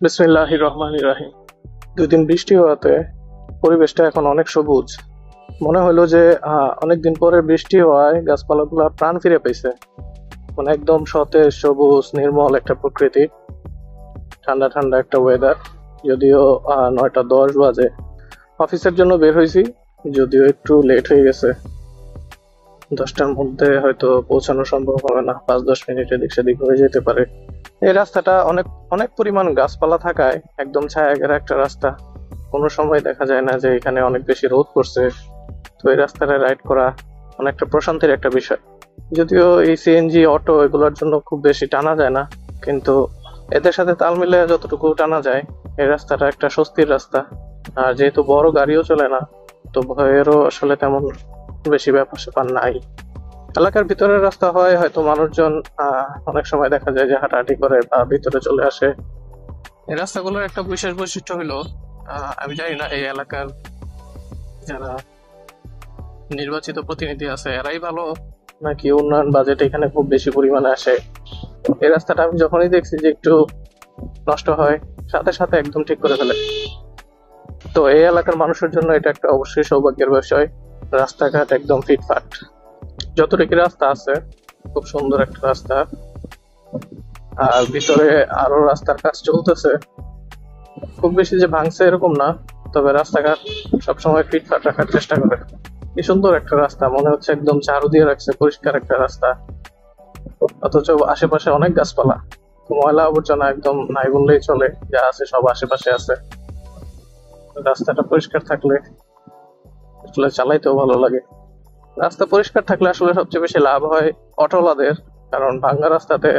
বিসমিল্লাহির রহমানির রহিম। 2 দিন বৃষ্টি হওয়াতে পরিবেশটা এখন অনেক সবুজ। মনে হলো যে অনেকদিন পরে বৃষ্টি হওয়ায় গাছপালাগুলো প্রাণ ফিরে পেয়েছে। মানে একদম সতেজ সবুজ নির্মল একটা প্রকৃতি, ঠান্ডা ঠান্ডা একটা ওয়েদার। যদিও 9টা 10 বাজে, অফিসের জন্য বের হয়েছি, যদিও একটু লেট হয়ে গেছে। 10টার মধ্যে হয়তো পৌঁছানো সম্ভব হবে না, 5-10 মিনিট এদিক সেদিক হয়ে যেতে পারে। এই রাস্তাটা অনেক অনেক পরিমাণ গাছপালা থাকায় একদম ছায়া ঘেরা একটা রাস্তা। কোনো সময় দেখা যায় না যে এখানে অনেক বেশি রোদ পড়ছে। তো এই রাস্তাটা রাইড করা অনেকটা প্রশান্তির একটা বিষয়। যদিও এই সিএনজি অটো এগুলোর জন্য খুব বেশি টানা যায় না, কিন্তু এদের সাথে তাল মিলে যতটুকু টানা যায়, এই রাস্তাটা একটা স্বস্তির রাস্তা। আর যেহেতু বড় গাড়িও চলে না, তো ভয়েরও আসলে তেমন বেশি ব্যাপার স্যাপার নাই। এলাকার ভিতরের রাস্তা হয় হয়তো মানুষজন অনেক সময় দেখা যায় যে হাঁটাহাঁটি করে বা ভিতরে চলে আসে। এই রাস্তাগুলোর একটা বিশেষ বৈশিষ্ট্য হলো, আমি জানি না এই এলাকার যারা নির্বাচিত প্রতিনিধি আছে এরাই ভালো নাকি উন্নয়ন বাজেট এখানে খুব বেশি পরিমাণে আসে। এই রাস্তাটা আমি যখনই দেখছি যে একটু নষ্ট হয়, সাথে সাথে একদম ঠিক করে ফেলে। তো এই এলাকার মানুষের জন্য এটা একটা অবশ্যই সৌভাগ্যের বিষয়। রাস্তাঘাট একদম ফিটফাট, যতটুকু রাস্তা আছে খুব সুন্দর একটা রাস্তা। আর ভিতরে আরো রাস্তার কাজ চলতেছে, খুব বেশি যে ভাঙছে এরকম না, তবে রাস্তাঘাট সবসময় ফিটফাট রাখার চেষ্টা করে। কি সুন্দর একটা রাস্তা, মনে হচ্ছে একদম ঝাড়ু দিয়ে রাখছে, পরিষ্কার একটা রাস্তা। অথচ আশেপাশে অনেক গাছপালা, ময়লা আবর্জনা একদম নাই বললেই চলে, যা আছে সব আশেপাশে আছে। রাস্তাটা পরিষ্কার থাকলে আসলে চালাইতেও ভালো লাগে। রাস্তা পরিষ্কার থাকলে আসলে সবচেয়ে বেশি লাভ হয় অটোওয়ালাদের, কারণ ভাঙ্গা রাস্তাতে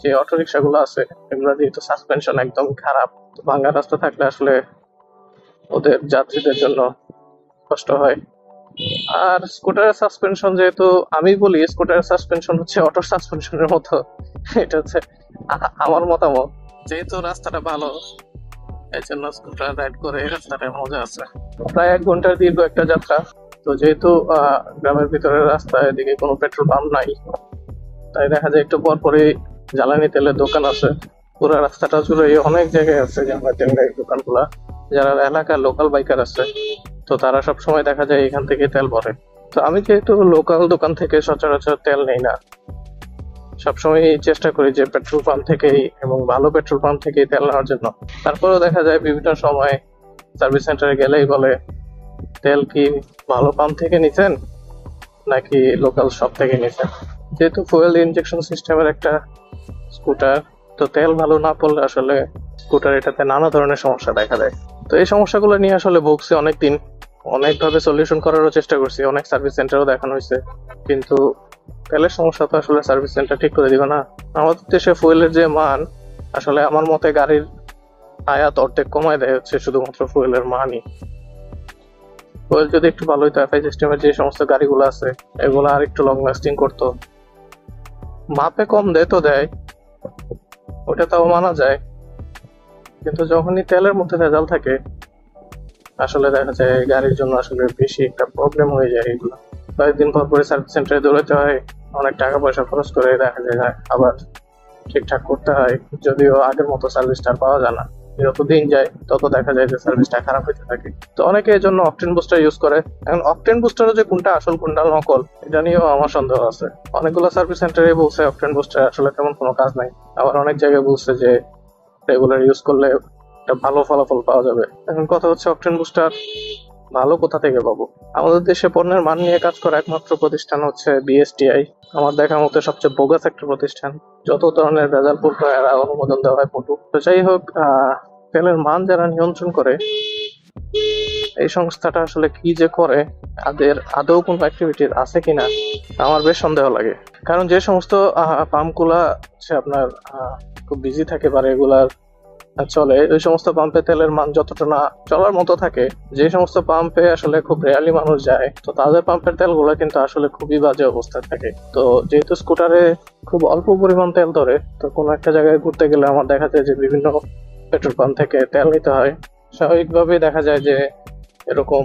যে অটো রিক্সা গুলো আছে এগুলো যেহেতু সাসপেনশন একদম খারাপ, তো ভাঙ্গা রাস্তা থাকলে আসলে ওদের যাত্রীদের জন্য কষ্ট হয়। আর স্কুটারের সাসপেনশন, যেহেতু আমি বলি স্কুটারের সাসপেনশন হচ্ছে অটোর সাসপেনশনের মতো, এটা হচ্ছে আমার মতামত। যেহেতু রাস্তাটা ভালো, এই জন্য স্কুটার রাইড করে এই রাস্তাটায় মজা আছে। প্রায় 1 ঘন্টার দীর্ঘ একটা যাত্রা। তো যেহেতু গ্রামের ভিতরের রাস্তায় এদিকে কোনো পেট্রোল পাম্প নাই, তাই দেখা যায় একটু পর পরে জ্বালানি তেলের দোকান আছে। পুরো রাস্তাটা জুড়ে অনেক জায়গায় আছে জ্বালানি তেলের দোকানগুলা। যারা এলাকার লোকাল বাইকার আছে, তো তারা সব সময় দেখা যায় এখান থেকে তেল ভরে। তো আমি যেহেতু লোকাল দোকান থেকে সচরাচর তেল নেই না, সবসময় চেষ্টা করি যে পেট্রোল পাম্প থেকেই এবং ভালো পেট্রোল পাম্প থেকেই তেল নেওয়ার জন্য। তারপরেও দেখা যায় বিভিন্ন সময় সার্ভিস সেন্টারে গেলেই বলে, তেল কি ভালো পাম্প থেকে নিছেন নাকি লোকাল শপ থেকে নিছেন। যেহেতু ফুয়েল ইনজেকশন সিস্টেমের একটা স্কুটার, তো তেল ভালো না পড়লে আসলে স্কুটার এটাতে নানা ধরনের সমস্যা দেখা দেয়। তো এই সমস্যাগুলো নিয়ে আসলে ভুগছি অনেকদিন, অনেকভাবে সলিউশন করারও চেষ্টা করছি, অনেক সার্ভিস সেন্টারও দেখানো হয়েছে, কিন্তু তেলের সমস্যা তো আসলে সার্ভিস সেন্টার ঠিক করে দিবে না। আমাদের দেশে ফুয়েলের যে মান, আসলে আমার মতে গাড়ির আয়াত অর্ধেক কমায় দেয় হচ্ছে শুধুমাত্র ফুয়েলের মানই। ফুয়েল যদি একটু ভালো হইতো, এফআই সিস্টেমের যে সমস্ত গাড়িগুলো আছে এগুলো আর একটু লং লাস্টিং করতো। মাপে কম দেয় তো দেয়, ওটা তাও মানা যায়, কিন্তু যখনই তেলের মধ্যে ভেজাল থাকে আসলে দেখা যায় গাড়ির জন্য আসলে বেশি একটা প্রবলেম হয়ে যায়। এগুলো কয়েকদিন পর পরে সার্ভিস সেন্টারে দৌড়াতে হয়, অনেক টাকা পয়সা খরচ করে দেখা যায় আবার ঠিকঠাক করতে হয়। যদিও আগের মতো সার্ভিসটা পাওয়া যায় না, যত দিন যায় তত দেখা যায় যে সার্ভিসটা খারাপ হতে থাকে। তো অনেকে এর জন্য অকটেন বুস্টার ইউজ করে। এখন অকটেন বুস্টারও যে কোনটা আসল কোনটা নকল এটা নিয়েও আমার সন্দেহ আছে। অনেকগুলো সার্ভিস সেন্টারে বলছে অকটেন বুস্টার আসলে তেমন কোনো কাজ নাই, আবার অনেক জায়গায় বলছে যে রেগুলার ইউজ করলে একটা ভালো ফলাফল পাওয়া যাবে। এখন কথা হচ্ছে অকটেন বুস্টার ভালো কোথা থেকে পাবো? আমাদের দেশে পণ্যের মান নিয়ে কাজ করা একমাত্র প্রতিষ্ঠান হচ্ছে বিএসটিআই। আমার দেখা মতো সবচেয়ে বোগাস একটা প্রতিষ্ঠান, যত ধরনের ভেজাল পণ্য এরা অনুমোদন দেওয়া হয় পটু। তো যাই হোক, তেলের মান যারা নিয়ন্ত্রণ করে, এই সংস্থাটা আসলে কি যে করে, তাদের আদৌ কোনো অ্যাক্টিভিটি আছে কিনা আমার বেশ সন্দেহ লাগে। কারণ যে সমস্ত পাম্প গুলা হচ্ছে আপনার খুব বিজি থাকে বা রেগুলার চলে, ওই সমস্ত পাম্পে তেলের মান যতটা না চলার মতো থাকে, যে সমস্ত পাম্পে আসলে খুব রেয়ারলি মানুষ যায়, তো তাদের পাম্পের তেলগুলো কিন্তু আসলে খুবই বাজে অবস্থায় থাকে। তো যেহেতু স্কুটারে খুব অল্প পরিমাণ তেল ধরে, তো কোনো একটা জায়গায় ঘুরতে গেলে আমার দেখা যায় যে বিভিন্ন পেট্রোল পাম্প থেকে তেল নিতে হয়। স্বাভাবিকভাবেই দেখা যায় যে এরকম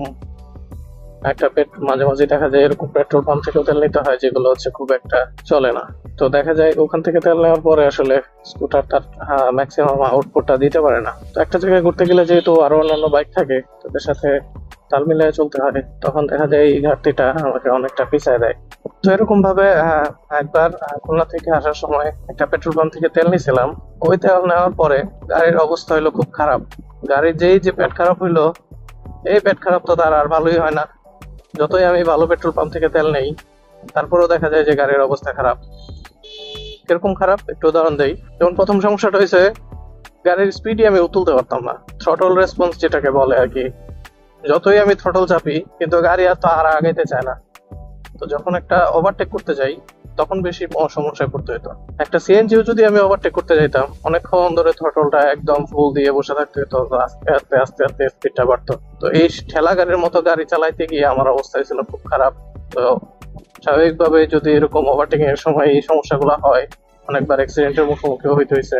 মাঝে মাঝে দেখা যায় এরকম পেট্রোল পাম্প থেকেও তেল নিতে হয়, যেগুলো হচ্ছে খুব একটা চলে না। তো দেখা যায় ওখান থেকে তেল নেওয়ার পরে আসলে স্কুটার তার ম্যাক্সিমাম আউটপুটটা দিতে পারে না। তো একটা জায়গায় ঘুরতে গেলে যেহেতু আরো অন্যান্য বাইক থাকে তাদের সাথে তাল মিলিয়ে চলতে হয়, তখন দেখা যায় এই ঘাটতিটা আমাকে অনেকটা পিছায় দেয়। তো এরকম ভাবে একবার খুলনা থেকে আসার সময় একটা পেট্রোল পাম্প থেকে তেল নিয়েছিলাম। ওই তেল নেওয়ার পরে গাড়ির অবস্থা হইলো খুব খারাপ। গাড়ির যে পেট খারাপ হইলো, এই পেট খারাপ তো তার আর ভালোই হয় না। যতই আমি ভালো পেট্রোল পাম্প থেকে তেল নেই, তারপরেও দেখা যায় যে গাড়ির অবস্থা খারাপ। কিরকম খারাপ একটু উদাহরণ দেই। যেমন প্রথম সমস্যাটা হয়েছে, গাড়ির স্পিডই আমি তুলতে পারতাম না। থ্রটল রেসপন্স যেটাকে বলে আর কি, যতই আমি থ্রটল চাপি কিন্তু গাড়ি আর আগাইতে চায় না। তো যখন একটা ওভারটেক করতে যাই তখন বেশি সমস্যায় পড়তে হতো। একটা সিএনজিও যদি আমি ওভারটেক করতে যাইতাম, অনেকক্ষণ ধরে থ্রটলটা একদম ফুল দিয়ে বসে থাকতে হতো, আস্তে আস্তে আস্তে আস্তে স্পিডটা বাড়তো। তো এই ঠেলা গাড়ির মতো গাড়ি চালাইতে গিয়ে আমার অবস্থা ছিল খুব খারাপ। তো স্বাভাবিকভাবে যদি এরকম ওভারটেকিং এর সময় এই সমস্যাগুলো হয়, অনেকবার অ্যাক্সিডেন্টের মুখোমুখি হইতে হয়েছে।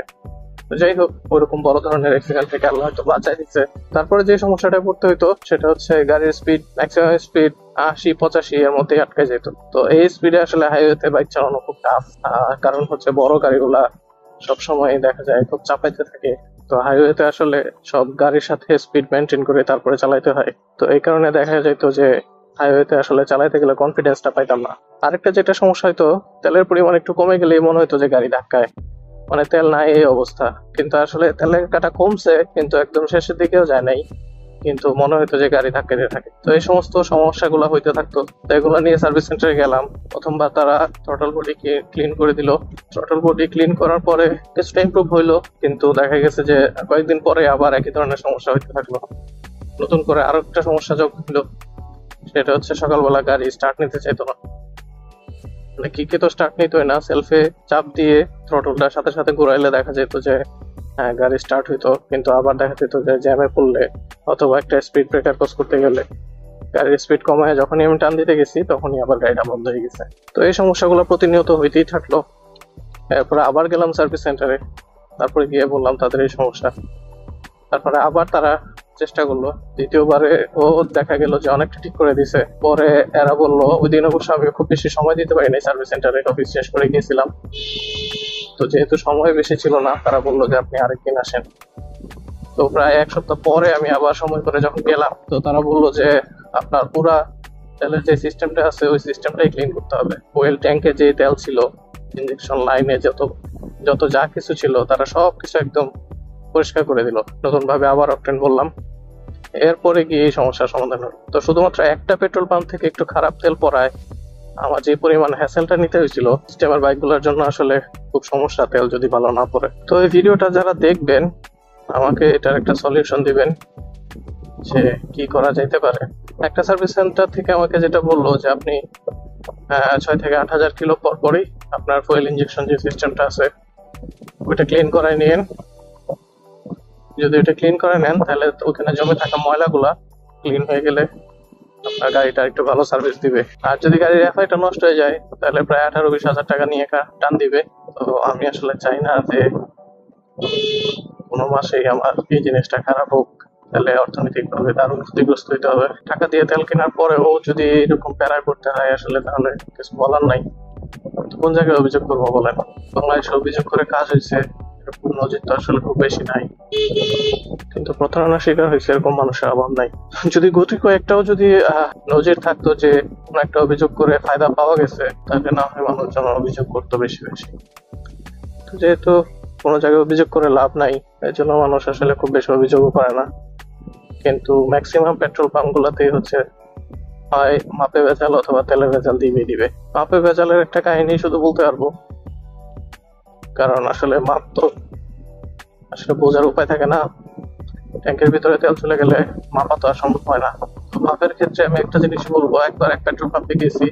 তো যাই হোক, ওরকম বড় ধরনের অ্যাক্সিডেন্ট থেকে আল্লাহ হয়তো বাঁচাই দিচ্ছে। তারপরে যে সমস্যাটা পড়তে হইতো সেটা হচ্ছে গাড়ির স্পিড, ম্যাক্সিমাম স্পিড 80-85 এর মধ্যে আটকে যেত। তো এই স্পিডে আসলে হাইওয়েতে বাইক চালানো খুব টাফ। কারণ হচ্ছে বড় গাড়িগুলা সবসময় দেখা যায় খুব চাপাইতে থাকে। তো হাইওয়েতে আসলে সব গাড়ির সাথে স্পিড মেনটেন করে তারপরে চালাইতে হয়। তো এই কারণে দেখা যেত যে হাইওয়েতে আসলে চালাইতে গেলে কনফিডেন্সটা পাইতাম না। আরেকটা যেটা সমস্যা হইতো, তেলের পরিমাণ একটু কমে গেলেই মনে হইতো যে গাড়ি ধাক্কায়, মানে তেল নাই এই অবস্থা। কিন্তু আসলে তেলের কাটা কমছে, কিন্তু একদম শেষের দিকেও যায় নাই, কিন্তু মনে হইতো যে গাড়ি ধাক্কা দিয়ে থাকে। তো এই সমস্ত সমস্যাগুলো হইতে থাকতো। তো এগুলো নিয়ে সার্ভিস সেন্টারে গেলাম। প্রথমবার তারা থ্রটল বডি ক্লিন করে দিল। থ্রটল বডি ক্লিন করার পরে কিছুটা ইমপ্রুভ হইলো, কিন্তু দেখা গেছে যে কয়েকদিন পরে আবার একই ধরনের সমস্যা হইতে থাকলো। নতুন করে আরো একটা সমস্যা যোগ হইলো, সেটা হচ্ছে সকালবেলা গাড়ি স্টার্ট নিতে চাইতো না। মানে কিকে তো স্টার্ট নিতোই না, সেলফে চাপ দিয়ে থ্রটলটার সাথে সাথে ঘুরাইলে দেখা যেত যে হ্যাঁ গাড়ি স্টার্ট হইতো, কিন্তু আবার দেখা যেত যে জ্যামে পড়লে অথবা একটা স্পিড ব্রেকার ক্রস করতে গেলে গাড়ির স্পিড কমায় যখনই আমি টান দিতে গেছি তখনই আবার গাড়িটা বন্ধ হয়ে গেছে। তো এই সমস্যাগুলো প্রতিনিয়ত হইতেই থাকলো। এরপরে আবার গেলাম সার্ভিস সেন্টারে, তারপরে গিয়ে বললাম তাদের এই সমস্যা। তারপরে আবার তারা চেষ্টা করলো, দ্বিতীয়বারে ও দেখা গেল যে অনেকটা ঠিক করে দিছে। পরে এরা বললো, ওই দিন অবশ্য আমি খুব বেশি সময় দিতে পারিনি, সার্ভিস সেন্টারে অফিস শেষ করে গিয়েছিলাম। তো যেহেতু সময় বেশি ছিল না, তারা বললো যে আপনি আরেকদিন আসেন। তো প্রায় এক সপ্তাহ পরে আমি আবার সময় করে যখন গেলাম, তো তারা বললো যে আপনার পুরা তেলের যে সিস্টেমটা আছে ওই সিস্টেমটাই ক্লিন করতে হবে। ওয়েল ট্যাঙ্কে যে তেল ছিল, ইঞ্জেকশন লাইনে যত যত যা কিছু ছিল, তারা সব কিছু একদম পরিষ্কার করে দিল। নতুন ভাবে আবার অকটেন বললাম, এরপরে গিয়ে এই সমস্যার সমাধান হলো। তো শুধুমাত্র একটা পেট্রোল পাম্প থেকে একটু খারাপ তেল পড়ায় আমার যে পরিমাণ হ্যাসেলটা নিতে হয়েছিল, স্টেমার বাইকগুলোর জন্য আসলে খুব সমস্যা তেল যদি ভালো না পড়ে। তো এই ভিডিওটা যারা দেখবেন আমাকে এটার একটা সলিউশন দিবেন যে কি করা যাইতে পারে। একটা সার্ভিস সেন্টার থেকে আমাকে যেটা বললো যে আপনি 6 থেকে 8 হাজার কিলো পর পরই আপনার ফুয়েল ইঞ্জেকশন যে সিস্টেমটা আছে ওইটা ক্লিন করায় নিন। যদি ওটা ক্লিন করে নেন তাহলে ওখানে জমে থাকা ময়লাগুলা ক্লিন হয়ে গেলে আপনার গাড়িটা একটু ভালো সার্ভিস দিবে। আর যদি গাড়ির এফআইটা নষ্ট হয়ে যায় তাহলে প্রায় 18-20 হাজার টাকা নিয়ে টান দিবে। তো আমি আসলে চাই না যে কোনো মাসেই আমার এই জিনিসটা খারাপ হোক, তাহলে অর্থনৈতিক ভাবে দারুণ ক্ষতিগ্রস্ত হইতে হবে। টাকা দিয়ে তেল কেনার পরেও যদি এরকম প্যারায় পড়তে হয় আসলে, তাহলে কিছু বলার নাই। কোন জায়গায় অভিযোগ করবো বলেন? বাংলাদেশে অভিযোগ করে কাজ হয়েছে, এরকম নজির তো আসলে খুব বেশি নাই, কিন্তু প্রতারণার শিকার হয়েছে এরকম মানুষের অভাব নাই। যদি গতি কয়েকটাও যদি নজির থাকতো যে কোন একটা অভিযোগ করে ফায়দা পাওয়া গেছে, তাহলে না হয় মানুষজন অভিযোগ করতো বেশি বেশি। তো যেহেতু কোনো জায়গায় অভিযোগ করে লাভ নাই, এর জন্য মানুষ আসলে খুব বেশি অভিযোগও করে না। কিন্তু ম্যাক্সিমাম পেট্রোল পাম্প গুলাতেই হচ্ছে হয় মাপে ভেজাল অথবা তেলে ভেজাল দিবে। মাপে ভেজালের একটা কাহিনী শুধু বলতে পারবো, কারণ আসলে মাপ তো আসলে বোঝার উপায় থাকে না। ট্যাঙ্কের ভিতরে তেল চলে গেলে মাপা তো আর সম্ভব হয় না। তো মাপের ক্ষেত্রে আমি একটা জিনিস বলবো, একবার এক পেট্রোল পাম্পে গেছি,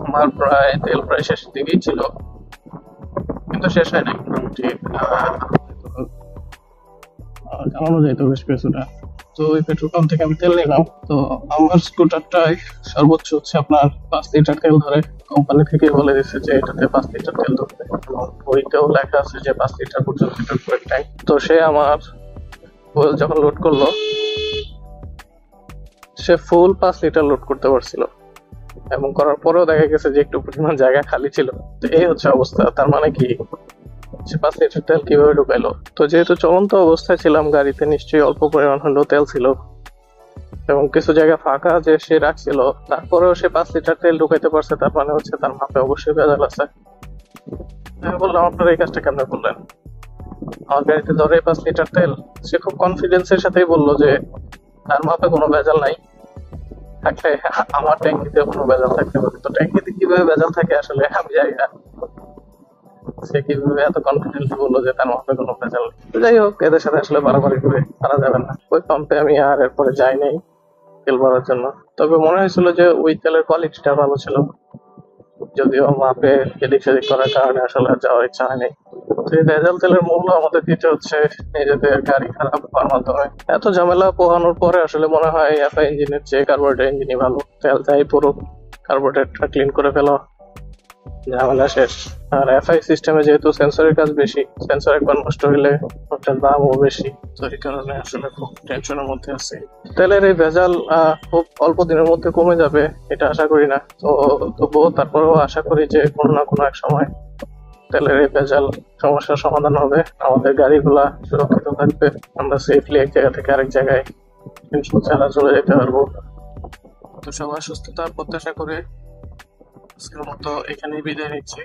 আমার প্রায় তেল প্রায় শেষের দিকেই ছিল, কিন্তু শেষ হয় নাই, মোটামুটি চালানো যাইতো বেশ কিছুটা। তো ওই পেট্রোল পাম্প থেকে আমি তেল নিলাম। তো আমার স্কুটারটায় সর্বোচ্চ হচ্ছে আপনার 5 লিটার তেল ধরে। কোম্পানি থেকে বলে দিচ্ছে যে এটাতে 5 লিটার তেল ধরবে, এবং বইতেও লেখা আছে যে 5 লিটার পর্যন্ত ফুয়েল ট্যাঙ্ক। তো সে আমার ফুয়েল যখন লোড করলো, সে ফুল 5 লিটার লোড করতে পারছিল, এবং করার পরেও দেখা গেছে যে একটু পরিমাণ জায়গা খালি ছিল। তো এই হচ্ছে অবস্থা। তার মানে কি, সে 5 লিটার তেল কিভাবে ঢুকাইলো? তো যেহেতু চলন্ত অবস্থায় ছিলাম, গাড়িতে নিশ্চয়ই অল্প পরিমাণ হলেও তেল ছিল এবং কিছু জায়গা ফাঁকা যে সে রাখছিল, তারপরেও সে 5 লিটার তেল ঢুকাইতে পারছে, তার মানে হচ্ছে তার মাপে অবশ্যই ভেজাল আছে। আমি বললাম, আপনারা এই কাজটা কেমনে করলেন? আমার গাড়িতে ধরে 5 লিটার তেল। সে খুব কনফিডেন্সের সাথেই বললো যে তার মাপে কোনো ভেজাল নাই, থাকলে আমার ট্যাঙ্কিতে কোনো ভেজাল থাকতে পারে। তো ট্যাঙ্কিতে কিভাবে ভেজাল থাকে আসলে আমি জানি না, সে কিভাবে এত কনফিডেন্টলি বললো যে তার মাপে কোনো ভেজাল নেই। তো যাই হোক, এদের সাথে আসলে বাড়াবাড়ি করে পারা যাবে না। ওই পাম্পে আমি আর এরপরে যাই নাই তেল ভরার জন্য। তবে মনে হয়েছিল যে ওই তেলের কোয়ালিটিটা ভালো ছিল, যদিও মাপে এদিক সেদিক করার কারণে আসলে আর যাওয়ার ইচ্ছা হয়নি। তো এই ভেজাল তেলের মূল্য আমাদের দিতে হচ্ছে নিজেদের গাড়ি খারাপ হওয়ার মাধ্যমে। এত ঝামেলা পোহানোর পরে আসলে মনে হয় এফআই ইঞ্জিনের চেয়ে কার্বোরেটর ইঞ্জিনই ভালো। তেল যাই পুরো, কার্বোরেটরটা ক্লিন করে ফেলো, ঝামেলা শেষ। আর এফআই সিস্টেমে যেহেতু সেন্সরের কাজ বেশি, সেন্সর একবার নষ্ট হলে ওটার দামও বেশি, তো এই কারণে আসলে খুব টেনশনের মধ্যে আছে। তেলের এই ভেজাল খুব অল্প দিনের মধ্যে কমে যাবে এটা আশা করি না। তো তবুও তারপরেও আশা করি যে কোনো না কোনো এক সময় তেলের এই ভেজাল সমস্যার সমাধান হবে, আমাদের গাড়িগুলা সুরক্ষিত থাকবে, আমরা সেফলি এক জায়গা থেকে আরেক জায়গায় ছাড়া চলে যেতে পারবো। তো সবার সুস্থতার প্রত্যাশা করে আজকের মতো এখানেই বিদায় নিচ্ছি।